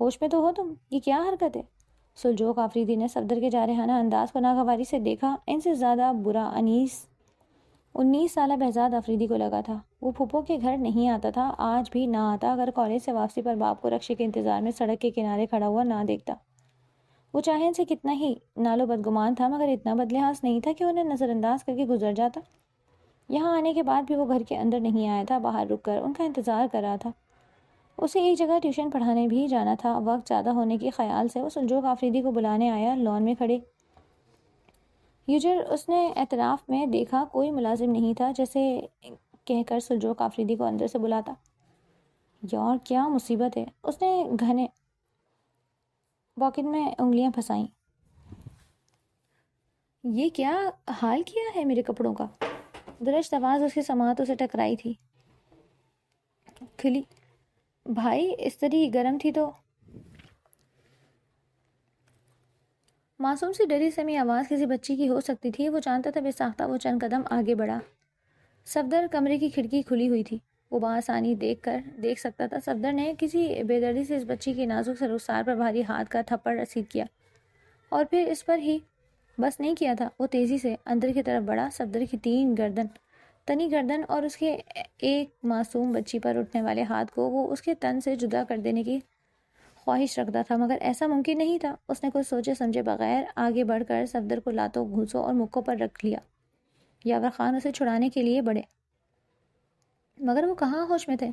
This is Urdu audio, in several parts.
ہوش میں تو ہو تم؟ یہ کیا حرکت ہے؟ سلجوق آفریدی نے صفدر کے جارحانہ انداز کو ناگواری سے دیکھا۔ ان سے زیادہ برا 19 سالہ بہزاد آفریدی کو لگا تھا۔ وہ پھپھو کے گھر نہیں آتا تھا، آج بھی نہ آتا اگر کالج سے واپسی پر باپ کو رکشے کے انتظار میں سڑک کے کنارے کھڑا ہوا نہ دیکھتا۔ وہ چاہے ان سے کتنا ہی نالو بدگمان تھا مگر اتنا بدلحاظ نہیں تھا کہ انہیں نظر انداز کر کے گزر جاتا۔ یہاں آنے کے بعد بھی وہ گھر کے اندر نہیں آیا تھا، باہر رک کر ان کا انتظار کر رہا تھا۔ اسے ایک جگہ ٹیوشن پڑھانے بھی جانا تھا۔ وقت زیادہ ہونے کے خیال سے وہ سلجوق آفریدی کو بلانے آیا۔ لان میں کھڑے یوجر اس نے اطراف میں دیکھا، کوئی ملازم نہیں تھا، جیسے کہہ کر سلجوق آفریدی کو اندر سے بلاتا۔ یار کیا مصیبت ہے، اس نے گھنے پاکٹ میں انگلیاں پھنسائیں۔ یہ کیا حال کیا ہے میرے کپڑوں کا؟ درشت آواز اس کی سماعتوں سے ٹکرائی تھی۔ کھلی بھائی استری گرم تھی تو۔ معصوم سی ڈری سمی آواز کسی بچی کی ہو سکتی تھی، وہ جانتا تھا بے ساختہ وہ چند قدم آگے بڑھا۔ صفدر کمرے کی کھڑکی کھلی ہوئی تھی، وہ بآسانی دیکھ سکتا تھا۔ صفدر نے کسی بے دردی سے اس بچی کی نازک سے رخسار پر بھاری ہاتھ کا تھپڑ رسید کیا اور پھر اس پر ہی بس نہیں کیا تھا، وہ تیزی سے اندر کی طرف بڑھا۔ صفدر کی تنی گردن اور اس کے ایک معصوم بچی پر اٹھنے والے ہاتھ کو وہ اس کے تن سے جدا کر دینے کی خواہش رکھتا تھا، مگر ایسا ممکن نہیں تھا۔ اس نے کچھ سوچے سمجھے بغیر آگے بڑھ کر صفدر کو لاتوں گھوسوں اور مکوں پر رکھ لیا۔ یاور خان اسے چھڑانے کے لیے بڑھے مگر وہ کہاں ہوش میں تھے۔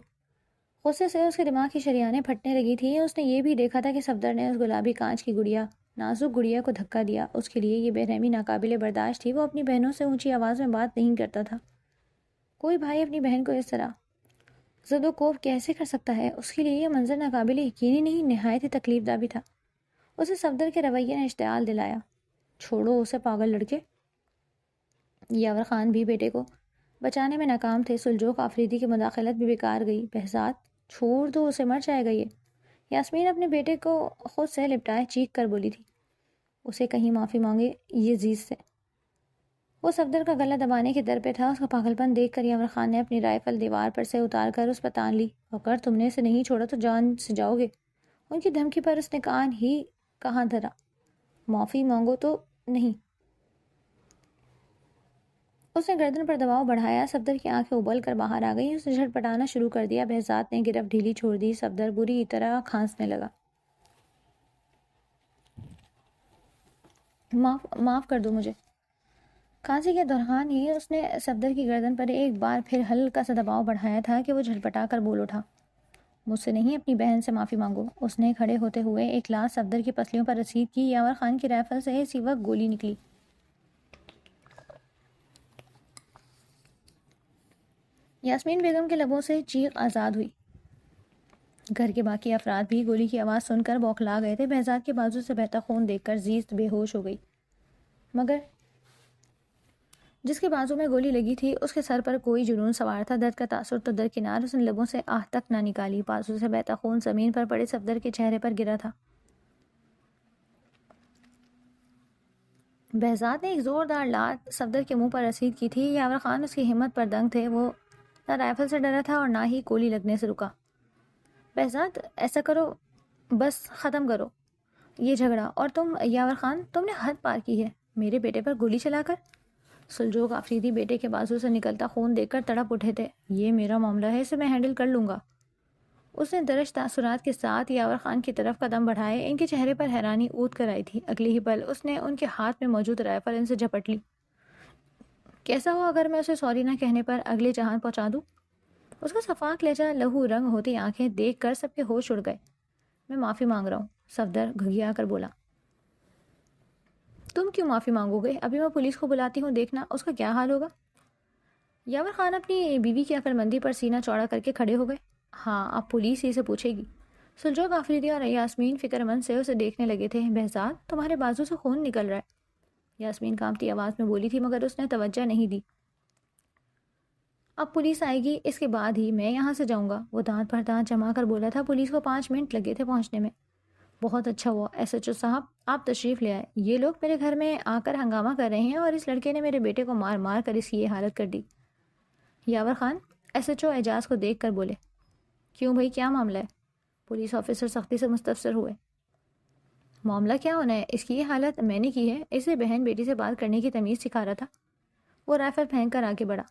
غصے سے اس کے دماغ کی شریانیں پھٹنے لگی تھی۔ اس نے یہ بھی دیکھا تھا کہ صفدر نے اس گلابی کانچ کی نازک گڑیا کو دھکا دیا۔ اس کے لیے یہ بے رحمی ناقابل برداشت تھی۔ وہ اپنی بہنوں سے اونچی آواز میں بات نہیں کرتا تھا۔ کوئی بھائی اپنی بہن کو اس طرح زد و کوب کیسے کر سکتا ہے؟ اس کے لیے یہ منظر ناقابل یقینی نہیں، نہایت ہی تکلیف دہ بھی تھا۔ اسے صفدر کے رویے نے اشتعال دلایا۔ چھوڑو اسے پاگل لڑکے۔ یاور خان بھی بیٹے کو بچانے میں ناکام تھے۔ سلجوق آفریدی کی مداخلت بھی بیکار گئی۔ بہزاد چھوڑ دو اسے، مر جائے گا یہ۔ یاسمین اپنے بیٹے کو خود سے لپٹائے چیخ کر بولی تھی، اسے کہیں معافی مانگے یہ عزیز سے۔ وہ صفدر کا گلا دبانے کے در پہ تھا۔ اس کا پاگل پن دیکھ کر یاور خان نے اپنی رائفل دیوار پر سے اتار کر اس پر تان لی۔ اگر تم نے اسے نہیں چھوڑا تو جان سے جاؤ گے۔ ان کی دھمکی پر اس نے کان ہی کہاں دھرا۔ معافی مانگو تو نہیں۔ اس نے گردن پر دباؤ بڑھایا۔ صفدر کی آنکھیں ابل کر باہر آ گئیں۔ اس نے جھٹپٹانا شروع کر دیا۔ بہزاد نے گرفت ڈھیلی چھوڑ دی۔ صفدر بری طرح کھانسنے لگا۔ معاف کر دو مجھے۔ کھانسی کے دوران ہی اس نے صفدر کی گردن پر ایک بار پھر ہلکا سا دباؤ بڑھایا تھا کہ وہ جھٹپٹا کر بول اٹھا، مجھ سے نہیں، اپنی بہن سے معافی مانگو۔ اس نے کھڑے ہوتے ہوئے ایک لاش صفدر کی پسلیوں پر رسید کی۔ یاور خان کی رائفل سے اسی وقت گولی نکلی۔ یاسمین بیگم کے لبوں سے چیخ آزاد ہوئی۔ گھر کے باقی افراد بھی گولی کی آواز سن کر بوکھلا گئے تھے۔ بہزاد کے بازو سے بہتا خون دیکھ کر زیست بے ہوش ہو گئی، مگر جس کے بازو میں گولی لگی تھی اس کے سر پر کوئی جنون سوار تھا۔ درد کا تاثر تو درکنار، اس نے لبوں سے آہ تک نہ نکالی۔ بازو سے بہتا خون زمین پر پڑے صفدر کے چہرے پر گرا تھا۔ بہزاد نے ایک زوردار لات صفدر کے منہ پر رسید کی تھی۔ یاور خان اس کی ہمت پر دنگ تھے۔ وہ نہ رائفل سے ڈرا تھا اور نہ ہی گولی لگنے سے رکا۔ بہزاد ایسا کرو، بس ختم کرو یہ جھگڑا۔ اور تم یاور خان، تم نے حد پار کی ہے، میرے بیٹے پر گولی چلا کر۔ سلجوق آفریدی بیٹے کے بازو سے نکلتا خون دیکھ کر تڑپ اٹھے تھے۔ یہ میرا معاملہ ہے، اسے میں ہینڈل کر لوں گا۔ اس نے درج تاثرات کے ساتھ یاور خان کی طرف قدم بڑھائے۔ ان کے چہرے پر حیرانی اونت کر آئی تھی۔ اگلے ہی پل اس نے ان کے ہاتھ میں موجود رائفل ان سے جھپٹ لی۔ کیسا ہو اگر میں اسے سوری نہ کہنے پر اگلے جہان پہنچا دوں؟ اس کا صفاق لہجہ، لہو رنگ ہوتی آنکھیں دیکھ کر سب کے ہوش اڑ گئے۔ میں معافی مانگ رہا ہوں، صفدر گھگھیا کر بولا۔ تم کیوں معافی مانگو گے؟ ابھی میں پولیس کو بلاتی ہوں، دیکھنا اس کا کیا حال ہوگا۔ یاور خان اپنی بیوی کی عقلمندی پر سینہ چوڑا کر کے کھڑے ہو گئے۔ ہاں، اب پولیس ہی سے پوچھے گی۔ سلجوق آفریدی اور یاسمین فکر مند سے اسے دیکھنے لگے تھے۔ بہزاد تمہارے بازو سے خون نکل رہا ہے، یاسمین کانپتی آواز میں بولی تھی، مگر اس نے توجہ نہیں دی۔ اب پولیس آئے گی، اس کے بعد ہی میں یہاں سے جاؤں گا، وہ دانت پر دانت جما کر بولا تھا۔ پولیس کو 5 منٹ لگے تھے پہنچنے میں۔ بہت اچھا ہوا ایس ایچ او صاحب، آپ تشریف لے آئے۔ یہ لوگ میرے گھر میں آ کر ہنگامہ کر رہے ہیں اور اس لڑکے نے میرے بیٹے کو مار مار کر اس کی یہ حالت کر دی۔ یاور خان ایس ایچ او اعجاز کو دیکھ کر بولے، کیوں بھائی، کیا معاملہ ہے؟ پولیس آفیسر سختی سے مستفسر ہوئے۔ معاملہ کیا ہونا ہے؟ اس کی یہ حالت میں نے کی ہے، اسے بہن بیٹی سے بات کرنے کی تمیز سکھا رہا تھا۔ وہ رائفل پھینک کر آگے بڑھا۔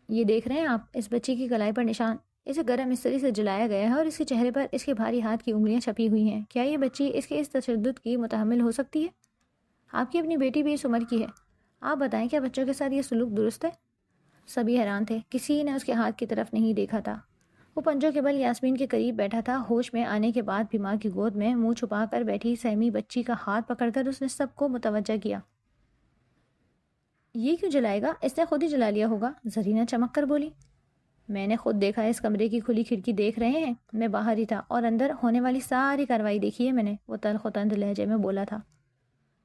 یہ دیکھ رہے ہیں آپ اس بچی کی کلائی پر نشان؟ اسے گرم استری سے جلایا گیا ہے اور اس کے چہرے پر اس کے بھاری ہاتھ کی انگلیاں چھپی ہوئی ہیں۔ کیا یہ بچی اس کے اس تشدد کی متحمل ہو سکتی ہے؟ آپ کی اپنی بیٹی بھی اس عمر کی ہے، آپ بتائیں کیا بچوں کے ساتھ یہ سلوک درست ہے؟ سبھی حیران تھے، کسی نے اس کے ہاتھ کی طرف نہیں دیکھا تھا۔ وہ پنجوں کے بل یاسمین کے قریب بیٹھا تھا۔ ہوش میں آنے کے بعد بھی ماں کی گود میں منہ چھپا کر بیٹھی سہمی بچی کا ہاتھ پکڑ کر اس نے سب کو متوجہ کیا۔ یہ کیوں جلائے گا؟ اس نے خود ہی جلا لیا ہوگا، زرینہ چمک کر بولی۔ میں نے خود دیکھا ہے، اس کمرے کی کھلی کھڑکی دیکھ رہے ہیں، میں باہر ہی تھا اور اندر ہونے والی ساری کارروائی دیکھی ہے میں نے، وہ تلخ و تند لہجے میں بولا تھا۔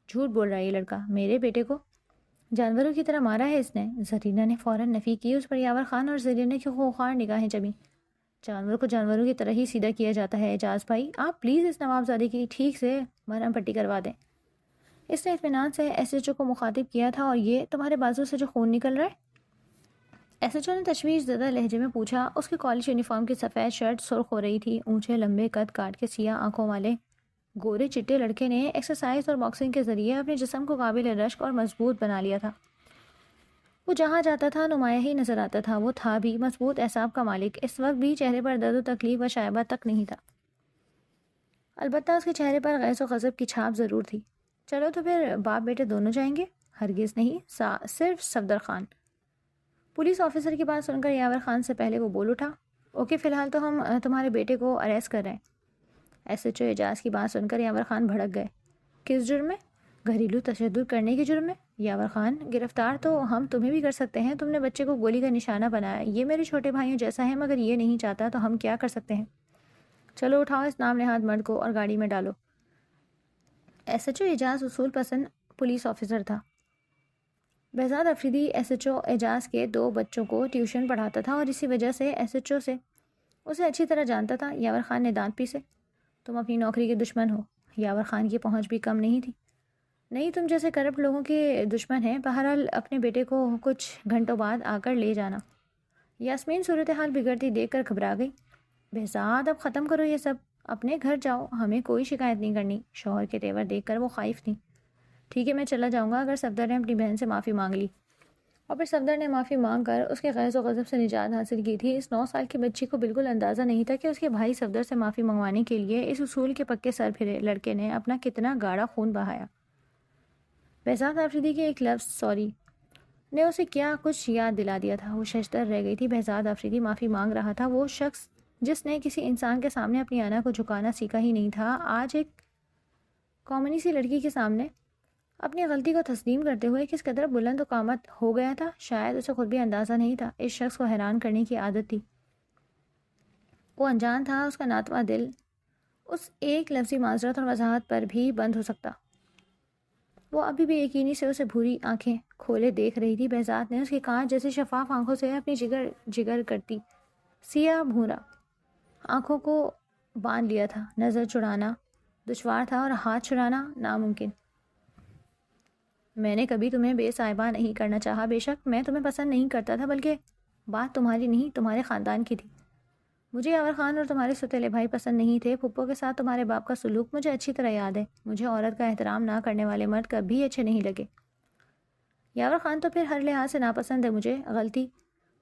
جھوٹ بول رہا ہے یہ لڑکا، میرے بیٹے کو جانوروں کی طرح مارا ہے اس نے۔ زرینہ نے فوراً نفی کی۔ اس پر یاور خان اور زرینہ کی خوخار نگاہیں جمیں۔ جانور کو جانوروں کی طرح ہی سیدھا کیا جاتا ہے اعجاز بھائی، آپ پلیز اس نوابزادے کی ٹھیک سے مرہم پٹی کروا دیں۔ اس نے اطمینان سے ایس ایچ او کو مخاطب کیا تھا، اور یہ تمہارے بازو سے جو خون نکل رہا ہے؟ ایس ایچ او نے تشویش زدہ لہجے میں پوچھا۔ اس کے کالج یونیفارم کی سفید شرٹ سرخ ہو رہی تھی۔ اونچے لمبے قد کاٹ کے سیاہ آنکھوں والے گورے چٹے لڑکے نے ایکسرسائز اور باکسنگ کے ذریعے اپنے جسم کو قابل رشک اور مضبوط بنا لیا تھا۔ وہ جہاں جاتا تھا نمایاں ہی نظر آتا تھا۔ وہ تھا بھی مضبوط اعصاب کا مالک، اس وقت بھی چہرے پر درد و تکلیف و شائبہ تک نہیں تھا، البتہ اس کے چہرے پر غیظ و غضب کی چھاپ ضرور تھی۔ چلو تو پھر باپ بیٹے دونوں جائیں گے؟ ہرگز نہیں، صرف صفدر خان۔ پولیس آفیسر کی بات سن کر یاور خان سے پہلے وہ بول اٹھا، اوکے فی الحال تو ہم تمہارے بیٹے کو اریسٹ کر رہے ہیں۔ ایس ایچ او اعجاز کی بات سن کر یاور خان بھڑک گئے۔ کس جرم میں؟ گھریلو تشدد کرنے کے جرم میں؟ یاور خان، گرفتار تو ہم تمہیں بھی کر سکتے ہیں، تم نے بچے کو گولی کا نشانہ بنایا، یہ میرے چھوٹے بھائیوں جیسا ہے، مگر یہ نہیں چاہتا تو ہم کیا کر سکتے ہیں؟ چلو اٹھاؤ اس نام نہاد مرد کو اور گاڑی میں ڈالو۔ ایس ایچ او اعجاز اصول پسند پولیس آفیسر تھا۔ Behzad Afridi S H O Ejaz کے 2 بچوں کو ٹیوشن پڑھاتا تھا اور اسی وجہ سے ایس ایچ او سے اسے اچھی طرح جانتا تھا۔ یاور خان نے دانت پیسے۔ تم اپنی نوکری کے دشمن ہو۔ یاور خان کی پہنچ بھی کم نہیں تھی۔ نہیں، تم جیسے کرپٹ لوگوں کے دشمن ہیں۔ بہرحال اپنے بیٹے کو کچھ گھنٹوں بعد آ کر لے جانا۔ یاسمین صورتحال بگڑتی دیکھ کر گھبرا گئی۔ بہزاد اب ختم کرو یہ سب، اپنے گھر جاؤ، ہمیں کوئی شکایت نہیں کرنی۔ شوہر کے تیور دیکھ کر وہ خائف تھیں۔ ٹھیک ہے میں چلا جاؤں گا اگر صفدر نے اپنی بہن سے معافی مانگ لی۔ اور پھر صفدر نے معافی مانگ کر اس کے غیظ و غضب سے نجات حاصل کی تھی۔ اس 9 سال کی بچی کو بالکل اندازہ نہیں تھا کہ اس کے بھائی صفدر سے معافی منگوانے کے لیے اس اصول کے پکے سر پھرے لڑکے نے اپنا کتنا گاڑھا خون بہایا۔ بہزاد آفریدی کے ایک لفظ سوری نے اسے کیا کچھ یاد دلا دیا تھا۔ وہ ششدر رہ گئی تھی۔ بہزاد آفریدی معافی مانگ رہا تھا۔ وہ شخص جس نے کسی انسان کے سامنے اپنی انا کو جھکانا سیکھا ہی نہیں تھا، آج ایک کامنی سی لڑکی کے سامنے اپنی غلطی کو تسلیم کرتے ہوئے کس قدر بلند و قامت ہو گیا تھا، شاید اسے خود بھی اندازہ نہیں تھا۔ اس شخص کو حیران کرنے کی عادت تھی۔ وہ انجان تھا، اس کا ناتواں دل اس ایک لفظی معذرت اور وضاحت پر بھی بند ہو سکتا۔ وہ ابھی بھی یقینی سے اسے بھوری آنکھیں کھولے دیکھ رہی تھی۔ بہزاد نے اس کی کانچ جیسی شفاف آنکھوں سے اپنی جگر کرتی سیاہ بھورا آنکھوں کو باندھ لیا تھا۔ نظر چڑانا دشوار تھا اور ہاتھ چھڑانا ناممکن۔ میں نے کبھی تمہیں بے صاحبہ نہیں کرنا چاہا، بے شک میں تمہیں پسند نہیں کرتا تھا، بلکہ بات تمہاری نہیں تمہارے خاندان کی تھی۔ مجھے یاور خان اور تمہارے ستیلے بھائی پسند نہیں تھے۔ پھپھو کے ساتھ تمہارے باپ کا سلوک مجھے اچھی طرح یاد ہے۔ مجھے عورت کا احترام نہ کرنے والے مرد کبھی اچھے نہیں لگے۔ یاور خان تو پھر ہر لحاظ سے ناپسند ہے مجھے۔ غلطی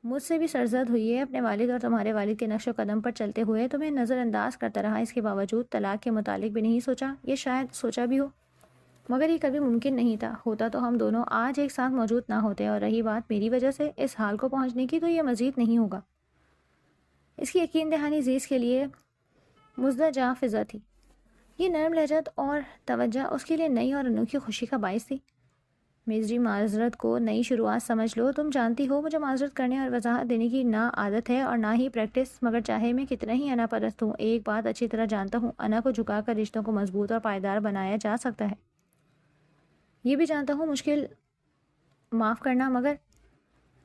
مجھ سے بھی سرزد ہوئی ہے۔ اپنے والد اور تمہارے والد کے نقش و قدم پر چلتے ہوئے تمہیں نظر انداز کرتا رہا، اس کے باوجود طلاق کے متعلق بھی نہیں سوچا۔ یہ شاید سوچا بھی ہو، مگر یہ کبھی ممکن نہیں تھا۔ ہوتا تو ہم دونوں آج ایک ساتھ موجود نہ ہوتے، اور رہی بات میری وجہ سے اس حال کو پہنچنے کی، تو یہ مزید نہیں ہوگا۔ اس کی یقین دہانی زیز کے لیے مزدجہ فضا تھی۔ یہ نرم لہجت اور توجہ اس کے لیے نئی اور انوکھی خوشی کا باعث تھی۔ میری معذرت کو نئی شروعات سمجھ لو۔ تم جانتی ہو مجھے معذرت کرنے اور وضاحت دینے کی نہ عادت ہے اور نہ ہی پریکٹس، مگر چاہے میں کتنا ہی انا پرست ہوں، ایک بات اچھی طرح جانتا ہوں، انا کو جھکا کر رشتوں کو مضبوط اور پائیدار بنایا جا سکتا ہے۔ یہ بھی جانتا ہوں مشکل معاف کرنا، مگر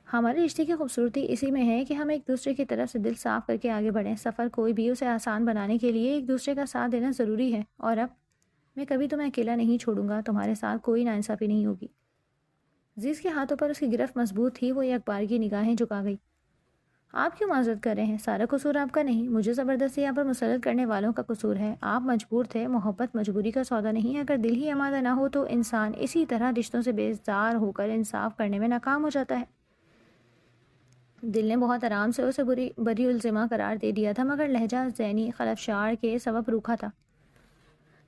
ہمارے رشتے کی خوبصورتی اسی میں ہے کہ ہم ایک دوسرے کی طرف سے دل صاف کر کے آگے بڑھیں۔ سفر کوئی بھی، اسے آسان بنانے کے لیے ایک دوسرے کا ساتھ دینا ضروری ہے۔ اور اب میں کبھی تمہیں اکیلا نہیں چھوڑوں گا، تمہارے ساتھ کوئی ناانصافی نہیں ہوگی۔ زیز کے ہاتھوں پر اس کی گرفت مضبوط تھی۔ وہ یک بارگی نگاہیں جھکا گئی۔ آپ کیوں معذرت کر رہے ہیں؟ سارا قصور آپ کا نہیں، مجھے زبردستی یہاں پر مسلط کرنے والوں کا قصور ہے۔ آپ مجبور تھے، محبت مجبوری کا سودا نہیں ہے۔ اگر دل ہی آمادہ نہ ہو تو انسان اسی طرح رشتوں سے بیزار ہو کر انصاف کرنے میں ناکام ہو جاتا ہے۔ دل نے بہت آرام سے اسے بری الزمہ قرار دے دیا تھا، مگر لہجہ ذہنی خلفشار کے سبب روکھا تھا۔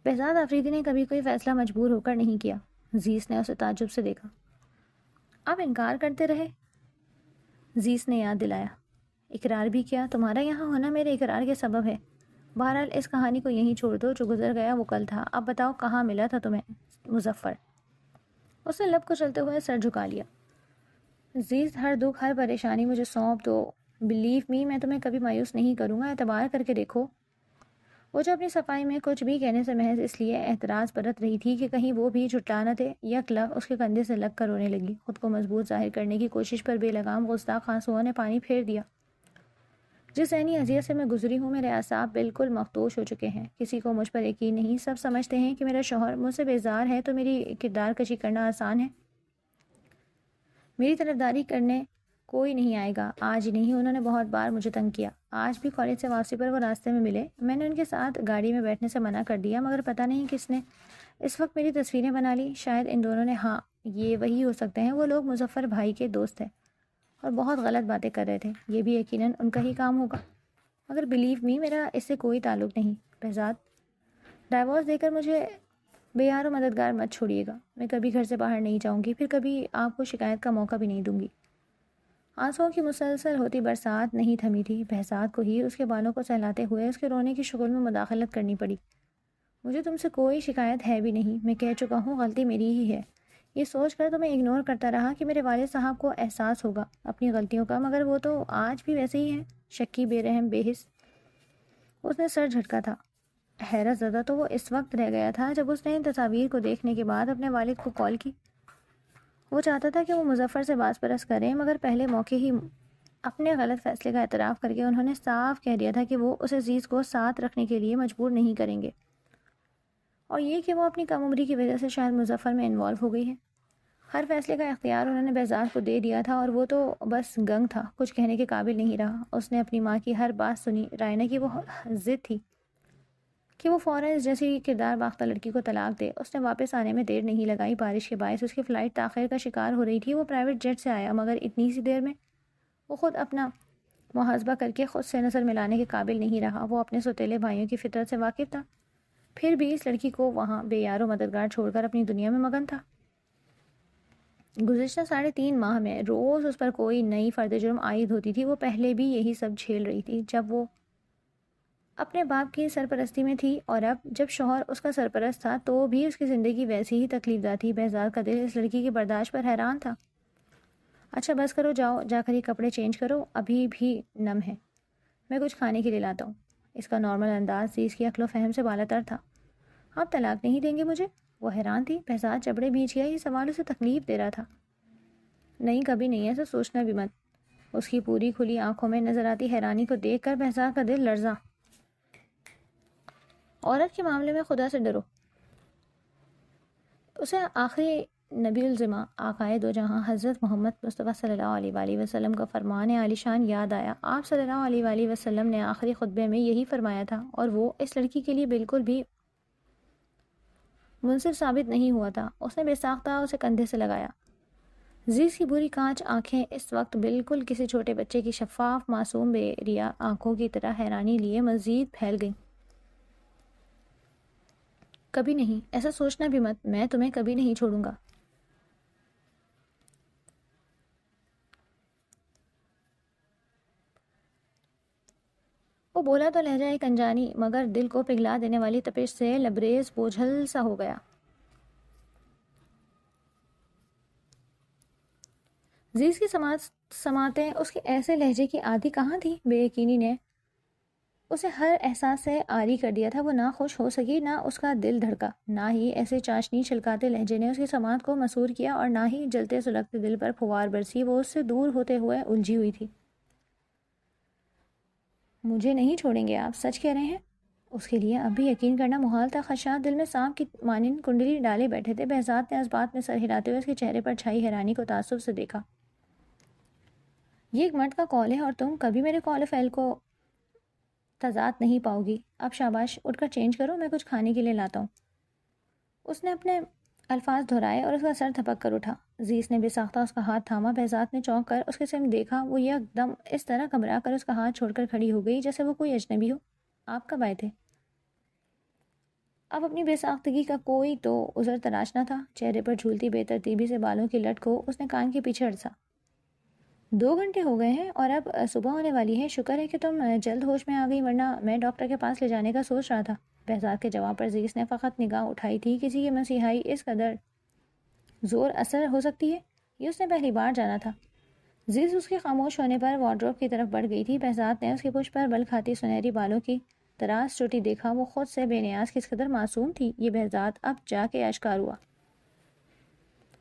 بہزاد آفریدی نے کبھی کوئی فیصلہ مجبور ہو کر نہیں کیا۔ زیس نے اسے تعجب سے دیکھا۔ آپ انکار کرتے رہے؟ زیس نے یاد دلایا۔ اقرار بھی کیا۔ تمہارا یہاں ہونا میرے اقرار کے سبب ہے۔ بہرحال اس کہانی کو یہیں چھوڑ دو، جو گزر گیا وہ کل تھا۔ اب بتاؤ کہاں ملا تھا تمہیں مظفر؟ اس نے لب کو چلتے ہوئے سر جھکا لیا۔ زیز، ہر دکھ ہر پریشانی مجھے سونپ دو، بلیو می میں تمہیں کبھی مایوس نہیں کروں گا، اعتبار کر کے دیکھو۔ وہ جو اپنی صفائی میں کچھ بھی کہنے سے محض اس لیے اعتراض برت رہی تھی کہ کہیں وہ بھی جھٹلا نہ دے، یک لب اس کے کندھے سے لگ کر رونے لگی۔ خود کو مضبوط ظاہر کرنے کی کوشش پر بے لگام گستاخ آنسوؤں نے پانی پھیر دیا۔ جس ذہنی اذیت سے میں گزری ہوں، میرے اعصاب بالکل مخدوش ہو چکے ہیں۔ کسی کو مجھ پر یقین نہیں، سب سمجھتے ہیں کہ میرا شوہر مجھ سے بیزار ہے تو میری کردار کشی کرنا آسان ہے۔ میری طرفداری کرنے کوئی نہیں آئے گا۔ آج نہیں، انہوں نے بہت بار مجھے تنگ کیا۔ آج بھی کالج سے واپسی پر وہ راستے میں ملے، میں نے ان کے ساتھ گاڑی میں بیٹھنے سے منع کر دیا، مگر پتہ نہیں کس نے اس وقت میری تصویریں بنا لی۔ شاید ان دونوں نے۔ ہاں، یہ وہی ہو سکتے ہیں۔ وہ لوگ مظفر بھائی کے دوست ہیں اور بہت غلط باتیں کر رہے تھے۔ یہ بھی یقیناً ان کا ہی کام ہوگا، مگر بلیو می میرا اس سے کوئی تعلق نہیں۔ بہزاد، ڈائیورس دے کر مجھے بے یار و مددگار مت چھوڑیے گا۔ میں کبھی گھر سے باہر نہیں جاؤں گی، پھر کبھی آپ کو شکایت کا موقع بھی نہیں دوں گی۔ آنسوؤں کی مسلسل ہوتی برسات نہیں تھمی تھی۔ بہزاد کو ہی اس کے بالوں کو سہلاتے ہوئے اس کے رونے کی شغل میں مداخلت کرنی پڑی۔ مجھے تم سے کوئی شکایت ہے بھی نہیں، میں کہہ چکا ہوں، غلطی میری ہی ہے۔ یہ سوچ کر تو میں اگنور کرتا رہا کہ میرے والد صاحب کو احساس ہوگا اپنی غلطیوں کا، مگر وہ تو آج بھی ویسے ہی ہیں، شکی، بے رحم، بے حس۔ اس نے سر جھٹکا تھا۔ حیرت زدہ تو وہ اس وقت رہ گیا تھا جب اس نے ان تصاویر کو دیکھنے کے بعد اپنے والد کو کال کی۔ وہ چاہتا تھا کہ وہ مظفر سے باز پرس کریں، مگر پہلے موقع ہی اپنے غلط فیصلے کا اعتراف کر کے انہوں نے صاف کہہ دیا تھا کہ وہ اس عزیز کو ساتھ رکھنے کے لیے مجبور نہیں کریں گے، اور یہ کہ وہ اپنی کم عمری کی وجہ سے شاید مظفر میں انوالو ہو گئی ہے۔ ہر فیصلے کا اختیار انہوں نے بہزاد کو دے دیا تھا، اور وہ تو بس گنگ تھا، کچھ کہنے کے قابل نہیں رہا۔ اس نے اپنی ماں کی ہر بات سنی۔ رائنا کی وہ ضد تھی کہ وہ فوراً اس جیسی کردار باختہ لڑکی کو طلاق دے۔ اس نے واپس آنے میں دیر نہیں لگائی۔ بارش کے باعث اس کی فلائٹ تاخیر کا شکار ہو رہی تھی۔ وہ پرائیویٹ جیٹ سے آیا، مگر اتنی سی دیر میں وہ خود اپنا محاسبہ کر کے خود سے نظر ملانے کے قابل نہیں رہا۔ وہ اپنے سوتیلے بھائیوں کی فطرت سے واقف تھا، پھر بھی اس لڑکی کو وہاں بے یار و مددگار چھوڑ کر اپنی دنیا میں مگن تھا۔ گزشتہ 3.5 ماہ میں روز اس پر کوئی نئی فرد جرم عائد ہوتی تھی۔ وہ پہلے بھی یہی سب جھیل رہی تھی جب وہ اپنے باپ کی سرپرستی میں تھی، اور اب جب شوہر اس کا سرپرست تھا تو بھی اس کی زندگی ویسی ہی تکلیف دہ تھی۔ بہزاد کا دل اس لڑکی کی برداشت پر حیران تھا۔ اچھا بس کرو، جاؤ جا کر یہ کپڑے چینج کرو، ابھی بھی نم ہے، میں کچھ کھانے کے لیے لاتا ہوں۔ اس کا نارمل انداز زیز کی عقل و فہم سے بالا تر تھا۔ آپ طلاق نہیں دیں گے مجھے؟ وہ حیران تھی۔ بہزاد جبڑے بھیج گیا، یہ سوال اسے تکلیف دے رہا تھا۔ نہیں، کبھی نہیں، ایسا سوچنا بھی مت۔ اس کی پوری کھلی آنکھوں میں نظر آتی حیرانی کو دیکھ کر بہزاد کا دل لرزا۔ عورت کے معاملے میں خدا سے ڈرو۔ اسے آخری نبی الزمہ آقائے دو جہاں حضرت محمد مصطفیٰ صلی اللہ علیہ وآلہ وسلم کا فرمان عالی شان یاد آیا۔ آپ صلی اللہ علیہ وآلہ وسلم نے آخری خطبے میں یہی فرمایا تھا، اور وہ اس لڑکی کے لیے بالکل بھی منصف ثابت نہیں ہوا تھا۔ اس نے بے ساختہ اسے کندھے سے لگایا۔ زیز کی بری کانچ آنکھیں اس وقت بالکل کسی چھوٹے بچے کی شفاف معصوم بے ریا آنکھوں کی طرح حیرانی لیے مزید پھیل گئیں۔ کبھی نہیں، ایسا سوچنا بھی مت، میں تمہیں کبھی نہیں چھوڑوں گا۔ وہ بولا تو لہجہ ایک انجانی مگر دل کو پگھلا دینے والی تپش سے لبریز بوجھل سا ہو گیا۔ زیز کی سماعتیں اس کے ایسے لہجے کی عادی کہاں تھی؟ بے یقینی نے اسے ہر احساس سے عاری کر دیا تھا۔ وہ نہ خوش ہو سکی، نہ اس کا دل دھڑکا، نہ ہی ایسے چاشنی چھلکاتے لہجے نے اس کی سماعت کو مسور کیا، اور نہ ہی جلتے سلگتے دل پر پھوار برسی۔ وہ اس سے دور ہوتے ہوئے الجھی ہوئی تھی۔ مجھے نہیں چھوڑیں گے آپ؟ سچ کہہ رہے ہیں؟ اس کے لیے اب بھی یقین کرنا محال تھا۔ خدشات دل میں سانپ کی مانند کنڈلی ڈالے بیٹھے تھے۔ بہزاد نے اس بات میں سر ہلاتے ہوئے اس کے چہرے پر چھائی حیرانی کو تعصب سے دیکھا۔ یہ ایک مرد کا کال ہے اور تم کبھی میرے کال فیل کو تضاد نہیں پاؤ گی. اب شاباش, اٹھ کر چینج کرو, میں کچھ کھانے کے لیے لاتا ہوں. اس نے اپنے الفاظ دہرائے اور اس کا سر تھپک کر اٹھا. عزیز نے بے ساختہ اس کا ہاتھ تھاما. بہزاد نے چونک کر اس کے سمت دیکھا. وہ یک دم اس طرح گھبرا کر اس کا ہاتھ چھوڑ کر کھڑی ہو گئی جیسے وہ کوئی اجنبی ہو. آپ کب آئے تھے؟ اب اپنی بے ساختگی کا کوئی تو عذر تلاش نہ تھا. چہرے پر جھولتی بے ترتیبی سے بالوں کی لٹ کو اس نے کان کے پیچھے اڑسا. 2 گھنٹے ہو گئے ہیں اور اب صبح ہونے والی ہے. شکر ہے کہ تم جلد ہوش میں آ گئی, ورنہ میں ڈاکٹر کے پاس لے جانے کا سوچ رہا تھا. بہزاد کے جواب پر عزیز نے فقط نگاہ اٹھائی تھی. کسی کی مسیحائی اس قدر زور اثر ہو سکتی ہے, یہ اس نے پہلی بار جانا تھا. عزیز اس کے خاموش ہونے پر وارڈروب کی طرف بڑھ گئی تھی. بہزاد نے اس کی پشت پر بل کھاتی سنہری بالوں کی دراز چوٹی دیکھا. وہ خود سے بے نیاز کس قدر معصوم تھی, یہ بہزاد اب جا کے اشکار ہوا.